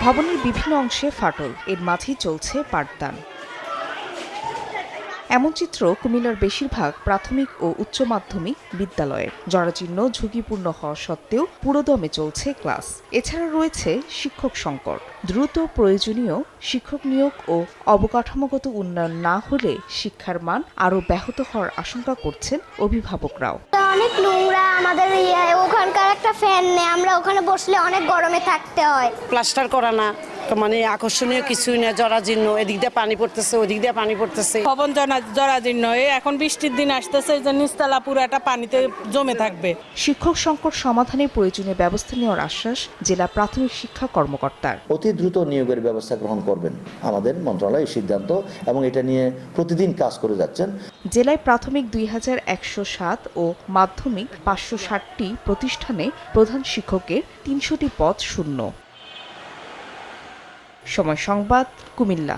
ভবনের বিভিন্ন অংশে ফাটল, এর মাঝেই চলছে পাঠদান। এমন চিত্র কুমিল্লার বেশিরভাগ প্রাথমিক ও উচ্চ মাধ্যমিক বিদ্যালয়ের। জরাজীর্ণ, ঝুঁকিপূর্ণ হওয়া সত্ত্বেও পুরোদমে চলছে ক্লাস। এছাড়া রয়েছে শিক্ষক সংকট। দ্রুত প্রয়োজনীয় শিক্ষক নিয়োগ ও অবকাঠামোগত উন্নয়ন না হলে শিক্ষার মান আরও ব্যাহত হওয়ার আশঙ্কা করছেন অভিভাবকরাও। অনেক নোংরা, আমাদের ওখানকার একটা ফ্যান নেই, আমরা ওখানে বসলে অনেক গরমে থাকতে হয়। প্লাস্টার করা না, মানে আকর্ষণীয় কিছুই না, জরাজীর্ণ, এদিক দিয়ে পানি পড়তেছে, ওদিক দিয়ে পানি পড়তেছে। ভবন জরাজীর্ণ, এখন বৃষ্টির দিন আসতেছে, যে নিচতলা পুরাটা পানিতে জমে থাকবে। শিক্ষক সংকট সমাধানে প্রয়োজনীয় ব্যবস্থা নেওয়ার আশ্বাস জেলা প্রাথমিক শিক্ষা কর্মকর্তার। অতি দ্রুত নিয়োগের ব্যবস্থা গ্রহণ করবেন আমাদের মন্ত্রণালয় এই সিদ্ধান্ত, এবং এটা নিয়ে প্রতিদিন কাজ করে যাচ্ছেন। জেলায় প্রাথমিক 2107 ও মাধ্যমিক 560টি প্রতিষ্ঠানে প্রধান শিক্ষকের 300টি পদ শূন্য। সময় সংবাদ, কুমিল্লা।